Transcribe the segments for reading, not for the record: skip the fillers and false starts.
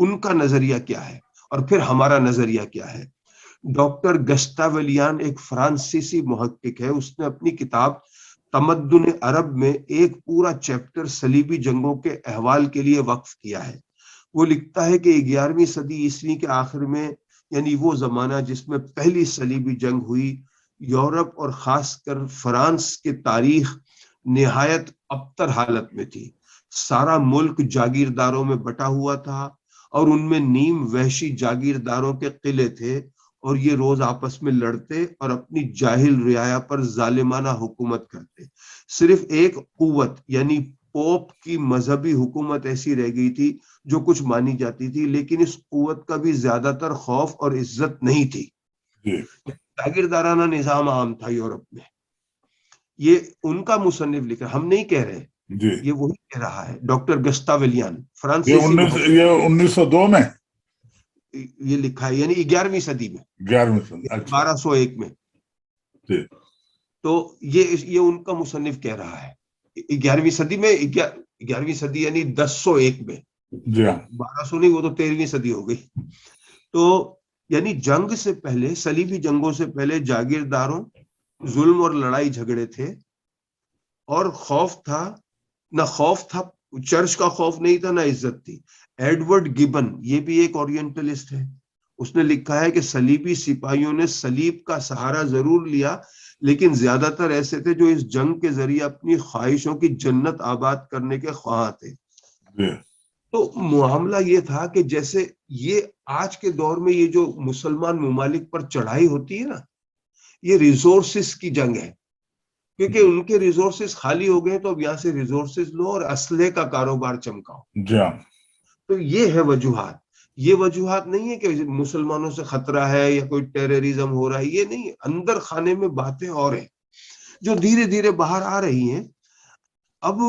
ان کا نظریہ کیا ہے اور پھر ہمارا نظریہ کیا ہے. ڈاکٹر گسٹاویلیان ایک فرانسیسی محقق ہے. اس نے اپنی کتاب تمدن عرب میں ایک پورا چیپٹر صلیبی جنگوں کے احوال کے لیے وقف کیا ہے. وہ لکھتا ہے کہ 11ویں صدی عیسوی کے آخر میں، یعنی وہ زمانہ جس میں پہلی صلیبی جنگ ہوئی، یورپ اور خاص کر فرانس کی تاریخ نہایت ابتر حالت میں تھی. سارا ملک جاگیرداروں میں بٹا ہوا تھا اور ان میں نیم وحشی جاگیرداروں کے قلعے تھے، اور یہ روز آپس میں لڑتے اور اپنی جاہل رعایا پر ظالمانہ حکومت کرتے. صرف ایک قوت یعنی پوپ کی مذہبی حکومت ایسی رہ گئی تھی جو کچھ مانی جاتی تھی، لیکن اس قوت کا بھی زیادہ تر خوف اور عزت نہیں تھی. جاگیردارانہ نظام عام تھا یورپ میں. یہ ان کا مصنف لکھ رہا، ہم نہیں کہہ رہے، یہ وہی کہہ رہا ہے ڈاکٹر گسٹاویلیان فرانسیسی. 1902 میں یہ لکھا ہے، یعنی 11ویں صدی میں، 1201 میں. تو یہ ان کا مصنف کہہ رہا ہے 11ویں صدی میں. 11ویں صدی یعنی 1001 میں. 1200 نہیں، وہ تو 13ویں صدی ہو گئی. تو یعنی جنگ سے پہلے، صلیبی جنگوں سے پہلے جاگیرداروں ظلم اور لڑائی جھگڑے تھے، اور خوف تھا، نہ خوف تھا، چرچ کا خوف نہیں تھا، نہ عزت تھی. ایڈورڈ گبن، یہ بھی ایک اورینٹلسٹ ہے، اس نے لکھا ہے کہ صلیبی سپاہیوں نے صلیب کا سہارا ضرور لیا، لیکن زیادہ تر ایسے تھے جو اس جنگ کے ذریعے اپنی خواہشوں کی جنت آباد کرنے کے خواہاں تھے. تو معاملہ یہ تھا کہ جیسے یہ آج کے دور میں یہ جو مسلمان ممالک پر چڑھائی ہوتی ہے نا، یہ ریسورسز کی جنگ ہے، کیونکہ ان کے ریسورسز خالی ہو گئے، تو اب یہاں سے ریسورسز لو اور اسلحے کا کاروبار چمکاؤ. تو یہ ہے وجوہات. یہ وجوہات نہیں ہے کہ مسلمانوں سے خطرہ ہے یا کوئی ٹیررزم ہو رہا ہے، یہ نہیں. اندر خانے میں باتیں اور ہیں جو دھیرے دھیرے باہر آ رہی ہیں. اب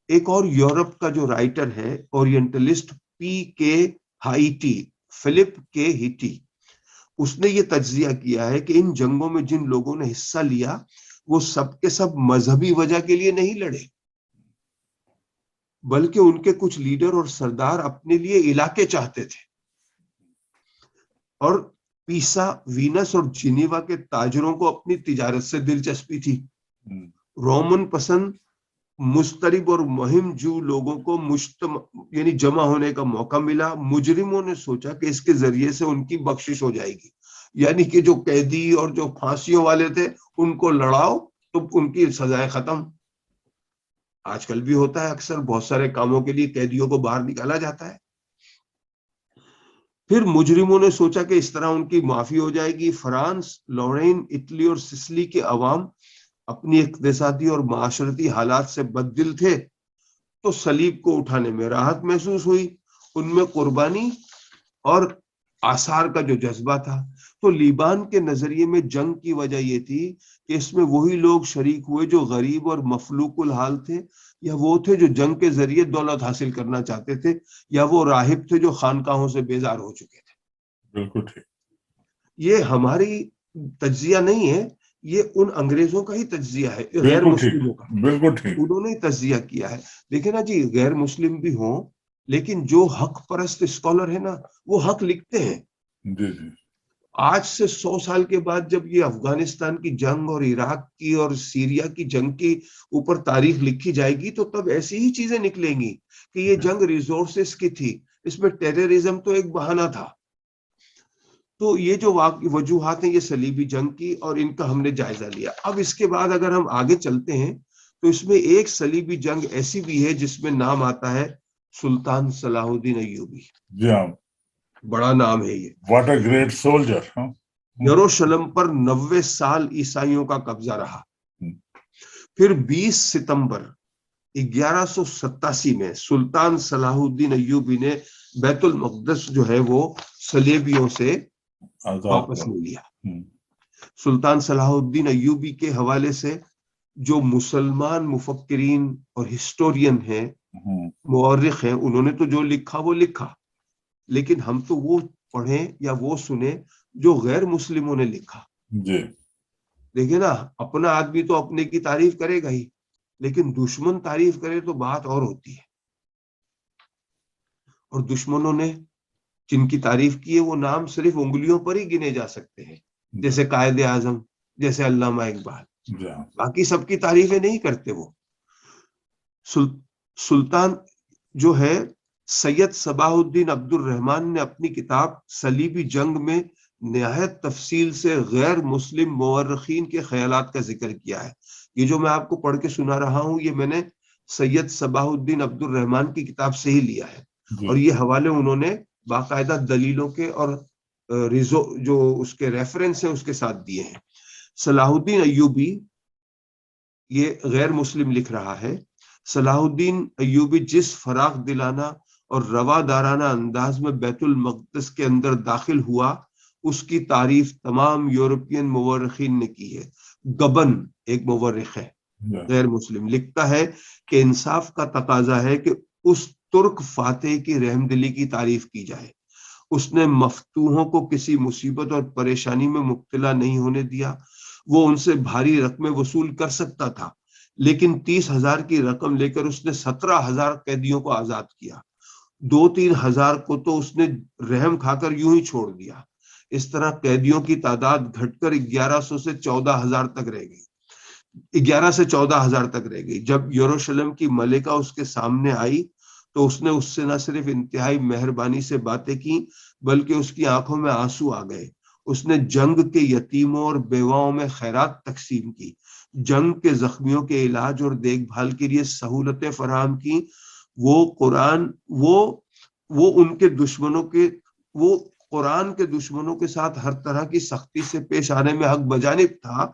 ایک اور یورپ کا جو رائٹر ہے اورینٹلسٹ پی کے ہائٹی، فلپ کے ہیٹی، اس نے یہ تجزیہ کیا ہے کہ ان جنگوں میں جن لوگوں نے حصہ لیا وہ سب کے سب مذہبی وجہ کے لیے نہیں لڑے، بلکہ ان کے کچھ لیڈر اور سردار اپنے لیے علاقے چاہتے تھے. اور پیسا، وینس اور جنیوا کے تاجروں کو اپنی تجارت سے دلچسپی تھی. رومن پسند مسترب اور مہم جو لوگوں کو یعنی جمع ہونے کا موقع ملا. مجرموں نے سوچا کہ اس کے ذریعے سے ان کی بخشش ہو جائے گی، یعنی کہ جو قیدی اور جو پھانسیوں والے تھے ان کو لڑاؤ تو ان کی سزائیں ختم. آج کل بھی ہوتا ہے، اکثر بہت سارے کاموں کے لیے قیدیوں کو باہر نکالا جاتا ہے. پھر مجرموں نے سوچا کہ اس طرح ان کی معافی ہو جائے گی. فرانس، لورین، اٹلی اور سسلی کے عوام اپنی اقتصادی اور معاشرتی حالات سے بددل تھے، تو صلیب کو اٹھانے میں راحت محسوس ہوئی. ان میں قربانی اور آثار کا جو جذبہ تھا. تو لیبان کے نظریے میں جنگ کی وجہ یہ تھی کہ اس میں وہی لوگ شریک ہوئے جو غریب اور مفلوق الحال تھے، یا وہ تھے جو جنگ کے ذریعے دولت حاصل کرنا چاہتے تھے، یا وہ راہب تھے جو خانقاہوں سے بیزار ہو چکے تھے. بالکل ٹھیک. یہ ہماری تجزیہ نہیں ہے، یہ ان انگریزوں کا ہی تجزیہ ہے، غیر مسلموں کا. بالکل ٹھیک، انہوں نے تجزیہ کیا ہے. دیکھیں نا جی، غیر مسلم بھی ہوں لیکن جو حق پرست اسکالر ہے نا، وہ حق لکھتے ہیں. جی. آج سے 100 سال کے بعد جب یہ افغانستان کی جنگ اور عراق کی اور سیریا کی جنگ کی اوپر تاریخ لکھی جائے گی تو تب ایسی ہی چیزیں نکلیں گی کہ یہ جنگ ریسورسز کی تھی، اس میں ٹیررزم تو ایک بہانہ تھا. تو یہ جو وجوہات ہیں یہ صلیبی جنگ کی، اور ان کا ہم نے جائزہ لیا. اب اس کے بعد اگر ہم آگے چلتے ہیں تو اس میں ایک صلیبی جنگ ایسی بھی ہے جس میں نام آتا ہے سلطان صلاح الدین ایوبی. جی ہاں، بڑا نام ہے یہ. What a great soldier. یروشلم پر 90 سال عیسائیوں کا قبضہ رہا. پھر 20 ستمبر 1187 میں سلطان صلاح الدین ایوبی نے بیت المقدس جو ہے وہ صلیبیوں سے واپس لے لیا. سلطان صلاح الدین ایوبی کے حوالے سے جو مسلمان مفکرین اور ہسٹورین ہیں، مورخ ہیں، انہوں نے تو جو لکھا وہ لکھا، لیکن ہم تو وہ پڑھیں یا وہ سنیں جو غیر مسلموں نے لکھا. جی دیکھیں نا، اپنا آدمی تو اپنے کی تعریف کرے گا ہی، لیکن دشمن تعریف کرے تو بات اور ہوتی ہے. اور دشمنوں نے جن کی تعریف کی ہے وہ نام صرف انگلیوں پر ہی گنے جا سکتے ہیں، جیسے قائد اعظم، جیسے علامہ اقبال، باقی سب کی تعریفیں نہیں کرتے وہ۔ سلطان جو ہے سید صباح الدین عبد الرحمن نے اپنی کتاب صلیبی جنگ میں نہایت تفصیل سے غیر مسلم مورخین کے خیالات کا ذکر کیا ہے۔ یہ جو میں آپ کو پڑھ کے سنا رہا ہوں یہ میں نے سید صباح الدین عبد الرحمن کی کتاب سے ہی لیا ہے، اور یہ حوالے انہوں نے باقاعدہ دلیلوں کے اور جو اس کے ریفرنس ہیں اس کے ساتھ دیے ہیں۔ صلاح الدین ایوبی، یہ غیر مسلم لکھ رہا ہے، صلاح الدین ایوبی جس فراغ دلانہ اور روادارانہ انداز میں بیت المقدس کے اندر داخل ہوا اس کی تعریف تمام یورپین مورخین نے کی ہے۔ گبن ایک مورخ ہے غیر مسلم، لکھتا ہے کہ انصاف کا تقاضا ہے کہ اس ترک فاتح کی رحمدلی کی تعریف کی جائے۔ اس نے مفتوحوں کو کسی مصیبت اور پریشانی میں مبتلا نہیں ہونے دیا۔ وہ ان سے بھاری رقمیں وصول کر سکتا تھا، لیکن 30,000 کی رقم لے کر اس نے 17,000 قیدیوں کو آزاد کیا۔ 2-3 ہزار کو تو اس نے رحم کھا کر یوں ہی چھوڑ دیا۔ اس طرح قیدیوں کی تعداد گھٹ کر 1100 سے 14,000 تک رہ گئی، 11 سے 14,000 تک رہ گئی۔ جب یروشلم کی ملکہ اس کے سامنے آئی تو اس نے اس سے نہ صرف انتہائی مہربانی سے باتیں کی بلکہ اس کی آنکھوں میں آنسو آ گئے۔ اس نے جنگ کے یتیموں اور بیواؤں میں خیرات تقسیم کی، جنگ کے زخمیوں کے علاج اور دیکھ بھال کے لیے سہولتیں فراہم کی۔ وہ قرآن کے دشمنوں کے ساتھ ہر طرح کی سختی سے پیش آنے میں حق بجانب تھا،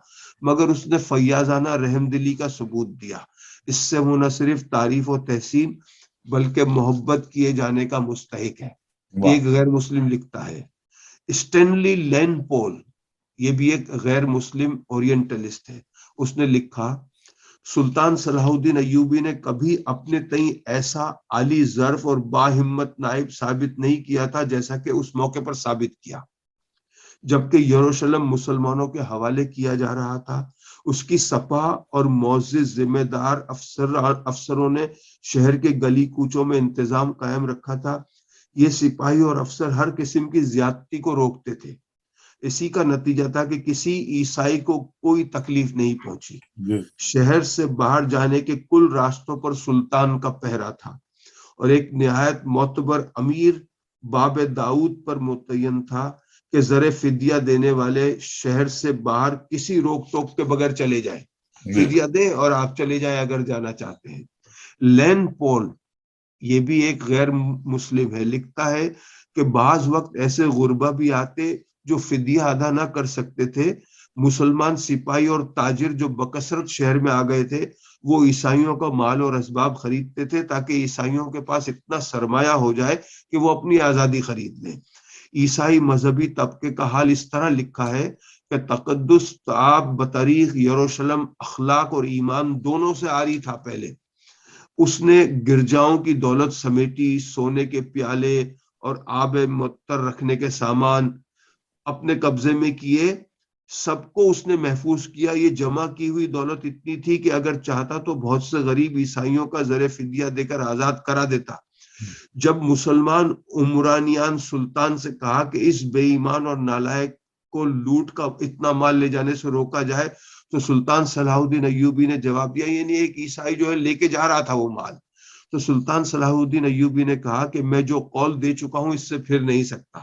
مگر اس نے فیاضانہ رحم دلی کا ثبوت دیا۔ اس سے وہ نہ صرف تعریف و تحسین بلکہ محبت کیے جانے کا مستحق ہے۔ ایک غیر مسلم لکھتا ہے، اسٹینلی لین پول، یہ بھی ایک غیر مسلم اورینٹلسٹ ہے، اس نے لکھا سلطان صلاح الدین ایوبی نے کبھی اپنے تئیں ایسا عالی ظرف اور باہمت نائب ثابت نہیں کیا تھا جیسا کہ اس موقع پر ثابت کیا۔ جبکہ یروشلم مسلمانوں کے حوالے کیا جا رہا تھا، اس کی سپاہ اور معزز ذمہ دار افسروں نے شہر کے گلی کوچوں میں انتظام قائم رکھا تھا۔ یہ سپاہی اور افسر ہر قسم کی زیادتی کو روکتے تھے۔ اسی کا نتیجہ تھا کہ کسی عیسائی کو کوئی تکلیف نہیں پہنچی۔ شہر سے باہر جانے کے کل راستوں پر سلطان کا پہرا تھا، اور ایک نہایت معتبر امیر باب داؤد پر متعین تھا کہ زر فدیہ دینے والے شہر سے باہر کسی روک ٹوک کے بغیر چلے جائیں، فدیہ دیں اور آپ چلے جائیں اگر جانا چاہتے ہیں۔ لین پول، یہ بھی ایک غیر مسلم ہے، لکھتا ہے کہ بعض وقت ایسے غربا بھی آتے جو فدیہ ادا نہ کر سکتے تھے۔ مسلمان سپاہی اور تاجر جو بکثرت شہر میں آ گئے تھے وہ عیسائیوں کا مال اور اسباب خریدتے تھے تاکہ عیسائیوں کے پاس اتنا سرمایہ ہو جائے کہ وہ اپنی آزادی خرید لیں۔ عیسائی مذہبی طبقے کا حال اس طرح لکھا ہے کہ تقدس تعاب بطریق یروشلم اخلاق اور ایمان دونوں سے عاری تھا۔ پہلے اس نے گرجاؤں کی دولت سمیٹی، سونے کے پیالے اور آب معطر رکھنے کے سامان اپنے قبضے میں کیے، سب کو اس نے محفوظ کیا۔ یہ جمع کی ہوئی دولت اتنی تھی کہ اگر چاہتا تو بہت سے غریب عیسائیوں کا زر فدیہ دے کر آزاد کرا دیتا۔ جب مسلمان عمرانیان سلطان سے کہا کہ اس بے ایمان اور نالائق کو لوٹ کا اتنا مال لے جانے سے روکا جائے تو سلطان صلاح الدین ایوبی نے جواب دیا، یعنی ایک عیسائی جو ہے لے کے جا رہا تھا وہ مال، تو سلطان صلاح الدین ایوبی نے کہا کہ میں جو قول دے چکا ہوں اس سے پھر نہیں سکتا۔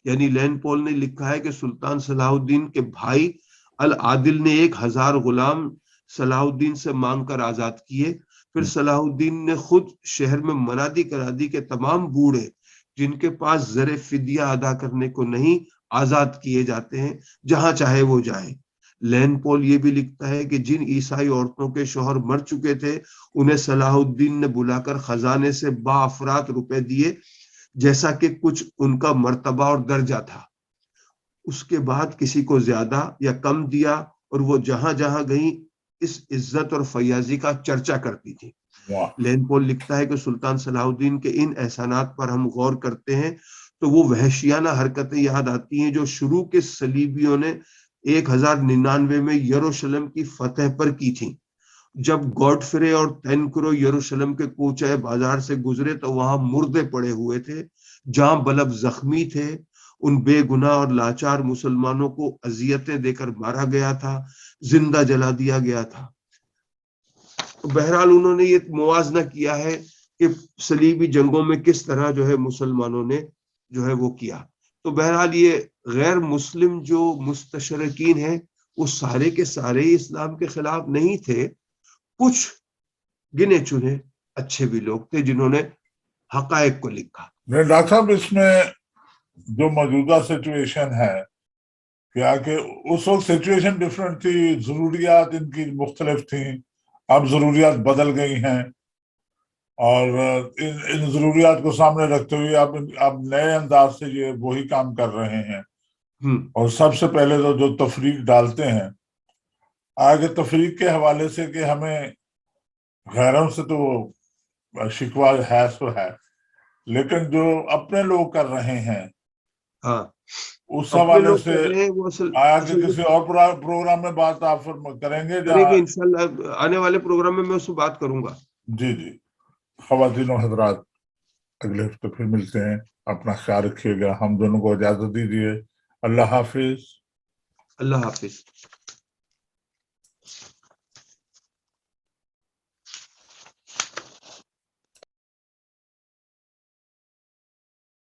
یعنی لین پول نے لکھا ہے کہ سلطان صلاح الدین کے بھائی العادل نے 1,000 غلام صلاح الدین سے مانگ کر آزاد کیے۔ پھر صلاح الدین نے خود شہر میں منادی کرا دی کہ تمام بوڑھے جن کے پاس زر فدیہ ادا کرنے کو نہیں آزاد کیے جاتے ہیں، جہاں چاہے وہ جائیں۔ لین پول یہ بھی لکھتا ہے کہ جن عیسائی عورتوں کے شوہر مر چکے تھے انہیں صلاح الدین نے بلا کر خزانے سے باافراط روپے دیے، جیسا کہ کچھ ان کا مرتبہ اور درجہ تھا۔ اس کے بعد کسی کو زیادہ یا کم دیا، اور وہ جہاں جہاں گئیں اس عزت اور فیاضی کا چرچا کرتی تھی۔ لین پول لکھتا ہے کہ سلطان صلاح الدین کے ان احسانات پر ہم غور کرتے ہیں تو وہ وحشیانہ حرکتیں یاد آتی ہیں جو شروع کے صلیبیوں نے 1099 میں یروشلم کی فتح پر کی تھیں۔ جب گوڈفرے اور تینکرو یروشلم کے کوچہ بازار سے گزرے تو وہاں مردے پڑے ہوئے تھے جاں بلب زخمی تھے، ان بے گناہ اور لاچار مسلمانوں کو اذیتیں دے کر مارا گیا تھا، زندہ جلا دیا گیا تھا۔ بہرحال انہوں نے یہ موازنہ کیا ہے کہ صلیبی جنگوں میں کس طرح جو ہے مسلمانوں نے جو ہے وہ کیا۔ تو بہرحال یہ غیر مسلم جو مستشرقین ہیں وہ سارے کے سارے اسلام کے خلاف نہیں تھے، کچھ گنے چنے اچھے بھی لوگ تھے جنہوں نے حقائق کو لکھا۔ ڈاکٹر صاحب اس میں جو موجودہ سچویشن ہے کیا کہ اس وقت سچویشن ڈفرینٹ تھی، ضروریات ان کی مختلف تھیں، اب ضروریات بدل گئی ہیں، اور ان ضروریات کو سامنے رکھتے ہوئے اب نئے انداز سے یہ وہی کام کر رہے ہیں۔ اور سب سے پہلے تو جو تفریق ڈالتے ہیں آگے تفریق کے حوالے سے کہ ہمیں غیروں سے تو شکوہ ہے سو ہے، لیکن جو اپنے لوگ کر رہے ہیں اس حوالے سے آگے کسی اور پروگرام میں بات آپ کریں گے؟ انشاءاللہ آنے والے پروگرام میں اس سے بات کروں گا۔ جی جی، خواتین و حضرات اگلے ہفتے پھر ملتے ہیں، اپنا خیال رکھیے گا، ہم دونوں کو اجازت دیجیے، اللہ حافظ۔ اللہ حافظ۔